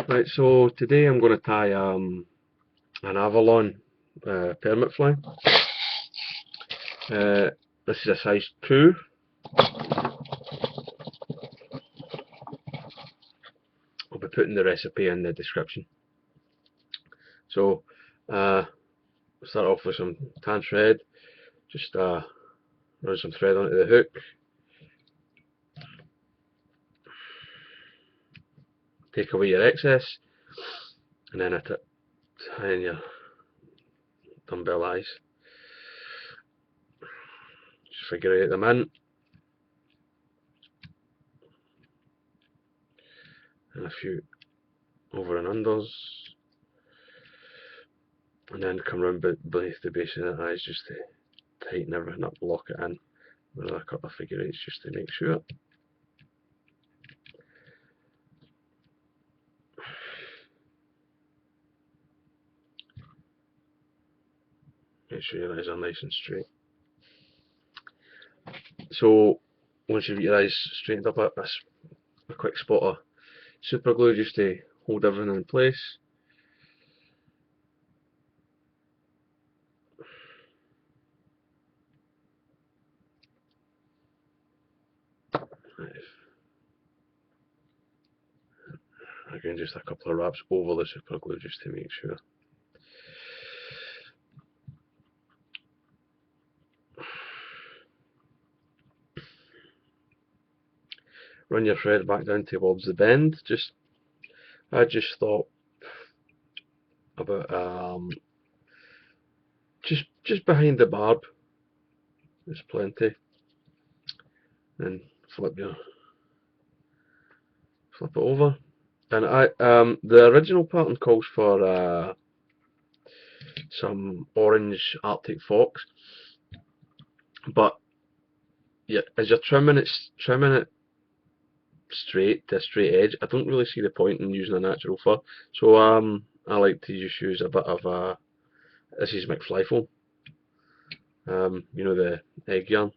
Right, so today I'm going to tie an Avalon Permit Fly. This is a size 2. I'll be putting the recipe in the description. So start off with some tan thread. Just run some thread onto the hook. Take away your excess, and then tie in your dumbbell eyes. Just figure them in, and a few over and unders, and then come round beneath the base of the eyes just to tighten everything up, lock it in with a couple of figure eights just to make sure. Make sure your eyes are nice and straight. So once you've got your eyes straightened up, that's a quick spot of super glue just to hold everything in place. Again, just a couple of wraps over the super glue just to make sure. Run your thread back down towards the bend. I just thought about just behind the barb. There's plenty. Then flip it over. And the original pattern calls for some orange Arctic fox, but yeah, as you're trimming it straight to a straight edge, I don't really see the point in using a natural fur. So I like to just use a bit of this is Mc FlyFoam. You know, the egg yarn.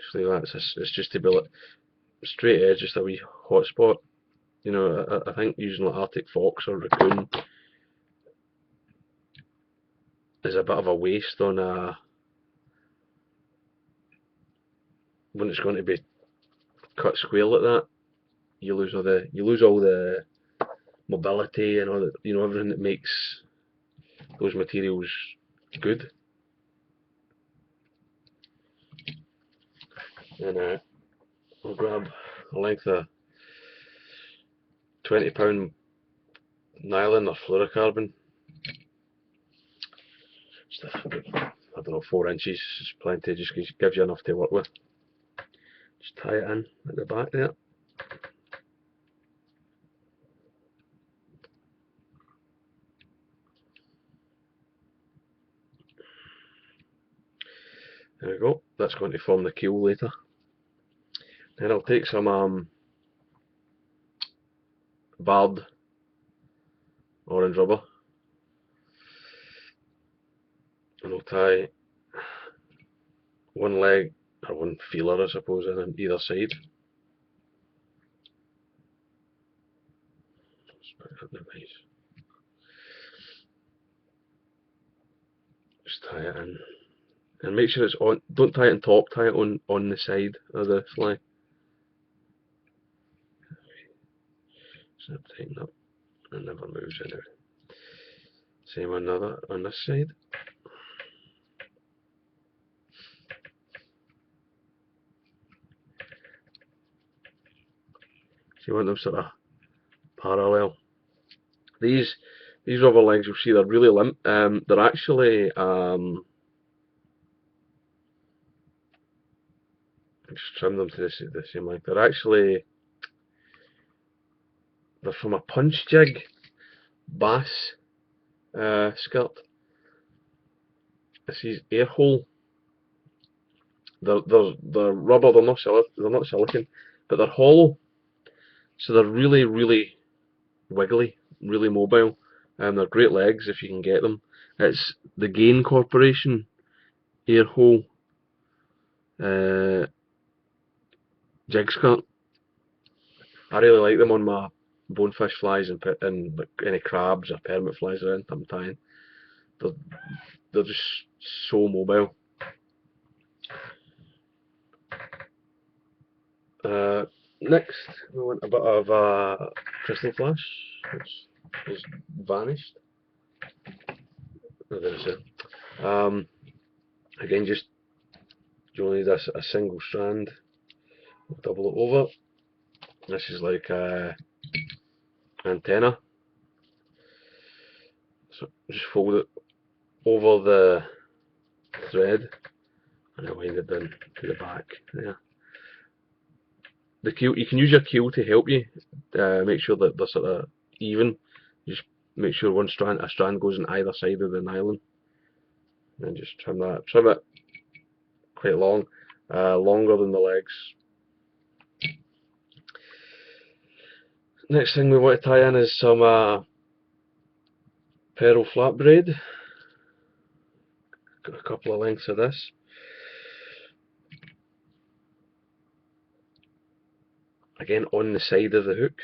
Just like that. It's just to build it straight edge, just a wee hot spot. You know, I think using like Arctic fox or raccoon is a bit of a waste on when it's going to be cut square like that. You lose all the mobility and all the, you know, everything that makes those materials good. And I'll grab a length of 20-pound nylon or fluorocarbon. Just I don't know, 4 inches is plenty, just gives you enough to work with. Just tie it in at the back there. There we go, that's going to form the keel later. Then I'll take some barbed orange rubber and I'll tie one leg, or one feeler I suppose, in on either side. Just tie it in. And make sure it's on, don't tie it on top, tie it on the side of the fly. Snap, tighten up, and never moves anyway. Same on this side. So you want them sort of parallel. These rubber legs, you'll see they're really limp. They're actually just trim them to the same length. They're from a punch jig bass skirt. This is air hole. They're rubber. They're not silicone, but they're hollow. So they're really wiggly, really mobile, and they're great legs if you can get them. It's the Gain Corporation air hole jig skirt. I really like them on bonefish flies and like any crabs or permit flies or anything I'm tying. They're just so mobile. Next, we want a bit of crystal flash, which is vanished. Oh, there's it. Again, just you only need a single strand. Double it over. This is like a antenna. So just fold it over the thread and then wind it down to the back there. The keel, you can use your keel to help you make sure that they're sort of even. Just make sure a strand goes on either side of the nylon, and then just trim it quite long, longer than the legs. Next thing we want to tie in is some pearl flat braid. Got a couple of lengths of this. Again, on the side of the hook.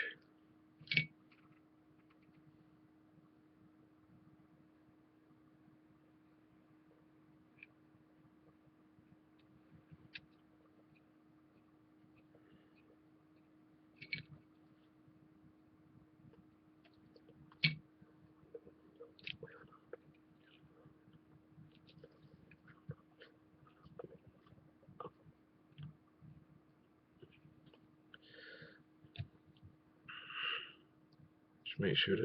Just make sure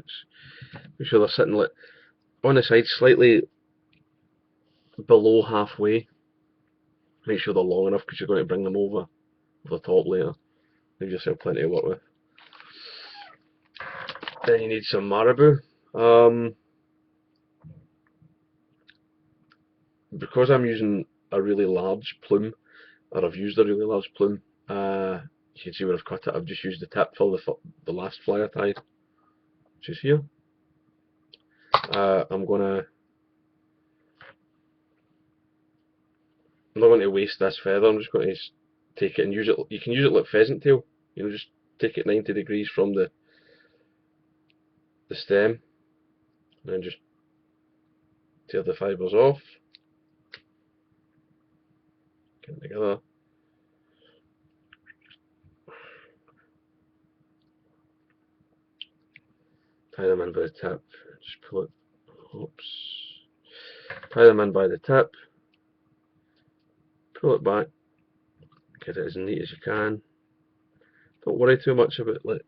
they're sitting like on the side, slightly below halfway. Make sure they're long enough because you're going to bring them over the top later. Leave yourself plenty to work with. Then you need some marabou. Because I'm using a really large plume, or I've used a really large plume, you can see where I've cut it. I've just used the tip for the last fly I tied, which is here. I'm not going to waste this feather. I'm just going to take it and use it. You can use it like pheasant tail. You know, just take it 90 degrees from the stem, and then just tear the fibres off. Get them together. Tie them in by the tip. Just pull it. Oops. Tie them in by the tip. Pull it back. Get it as neat as you can. Don't worry too much about it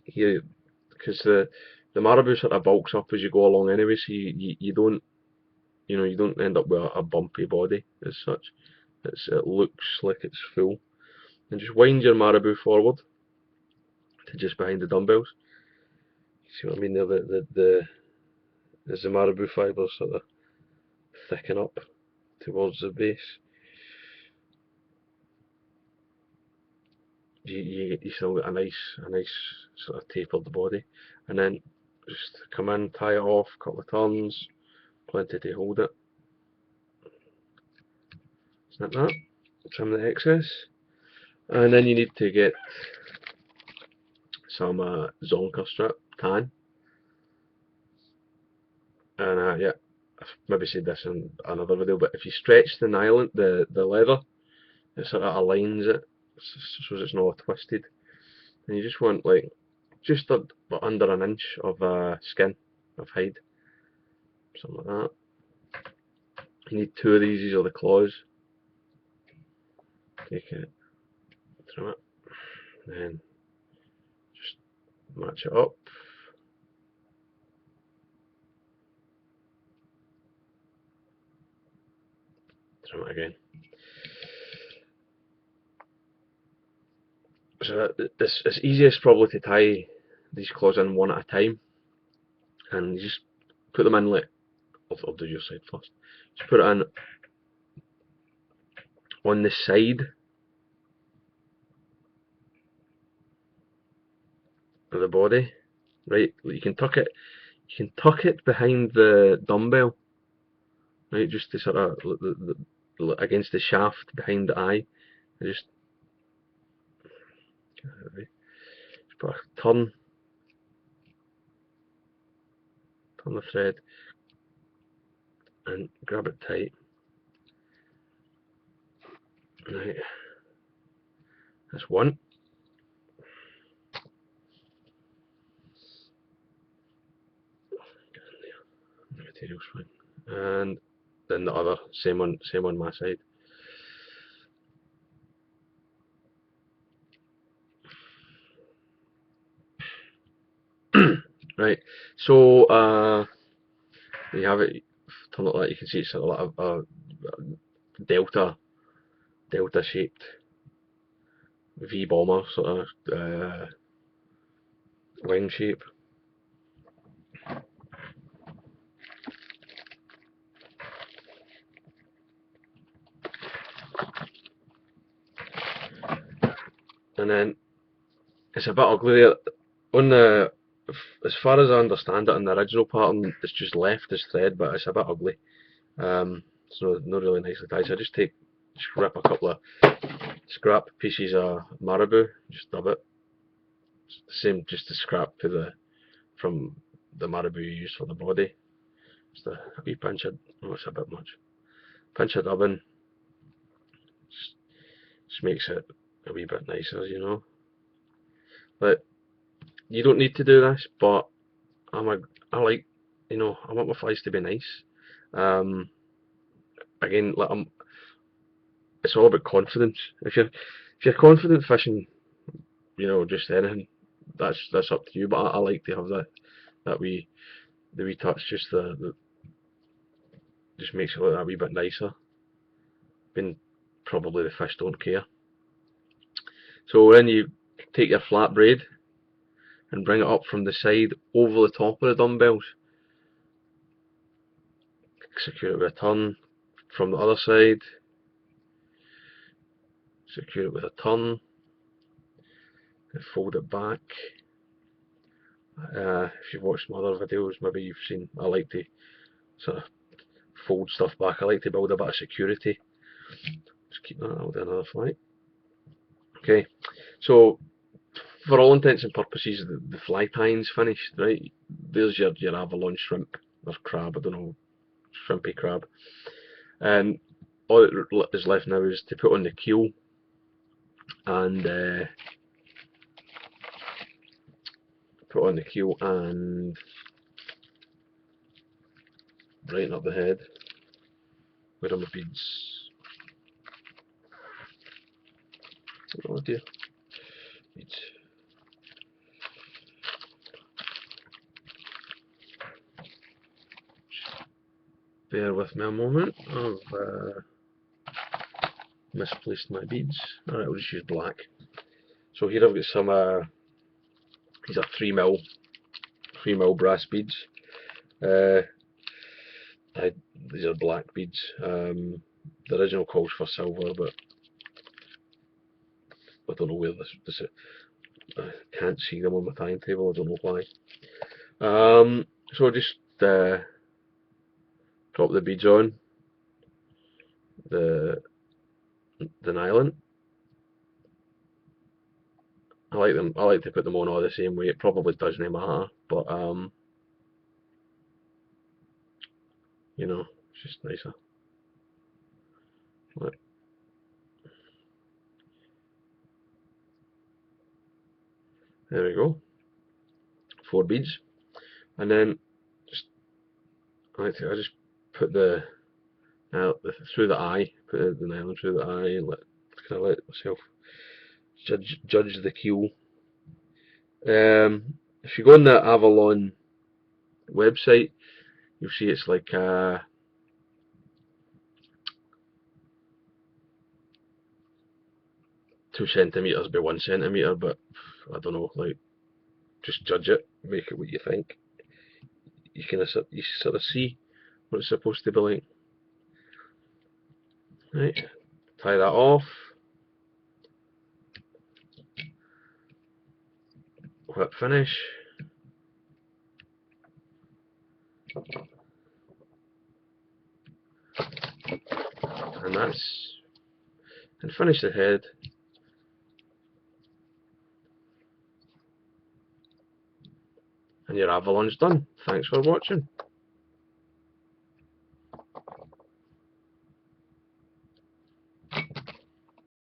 here, because the marabou sort of bulks up as you go along anyway, so you don't end up with a bumpy body as such. It looks like it's full. And just wind your marabou forward to just behind the dumbbells. See what I mean there? As the marabou fibres sort of thicken up towards the base. You still got a nice sort of tapered body, and then just come in, tie it off, couple of turns, plenty to hold it. Snip that, trim the excess, and then you need to get some zonker strip tan. And yeah, I've maybe said this in another video, but if you stretch the nylon, the leather, it sort of aligns it so it's not twisted. And you just want like just under an inch of skin, of hide, something like that. You need 2 of these are the claws. Take it, trim it, then just match it up. Trim it again. So it's easiest probably to tie these claws in one at a time, and you just put them in like, I'll do your side first. Just put it in on the side of the body, right? You can tuck it behind the dumbbell, right? Just to sort of against the shaft behind the eye, and just put a turn on the thread and grab it tight. Right, that's one. The material's fine. And then the other, same on my side. Right, so you have it, turn it like you can see it's sort of like a delta shaped V bomber sort of wing shape. And then it's a bit ugly there. On the, as far as I understand it, in the original pattern, it's just left as thread, but it's a bit ugly. So not really nicely tied. So I just rip a couple of scrap pieces of marabou, just dub it. It's the same, just the scrap from the marabou you use for the body. Just a wee pinch of, oh, it's a bit much. Pinch of dubbing. Just makes it a wee bit nicer, you know. But you don't need to do this, but I like, you know, I want my flies to be nice. Again, like it's all about confidence. If you're confident fishing, you know, just anything, that's up to you. But I like to have the wee touch, just just makes it look a wee bit nicer. When probably the fish don't care. So then you take your flat braid and bring it up from the side over the top of the dumbbells. Secure it with a turn from the other side. Secure it with a turn. And fold it back. If you've watched my other videos, maybe you've seen I like to sort of fold stuff back. I like to build a bit of security. Just keep that. I'll do another fly. Okay, so for all intents and purposes, the fly tying's finished, right? There's your Avalon shrimp or crab, I don't know, shrimpy crab. And all that is left now is to put on the keel and brighten up the head. Where are my beads? Oh dear, beads. Bear with me a moment. I've misplaced my beads. Alright, we'll just use black. So here I've got some these are 3mm brass beads. These are black beads. The original calls for silver, but I don't know where this is. I can't see them on my timetable. I don't know why. So just drop the beads on the nylon. I like them. I like to put them on all the same way. It probably doesn't matter, but you know, it's just nicer. Look. There we go. 4 beads, and then I just put the through the eye. Put the nylon through the eye and kind of let myself judge the keel. If you go on the Avalon website, you'll see it's like 2 centimeters by 1 centimeter, but I don't know, like, just judge it, make it what you think. You sort of see what it's supposed to be like. Right, tie that off. Whip finish. And finish the head. And your Avalon's done. Thanks for watching.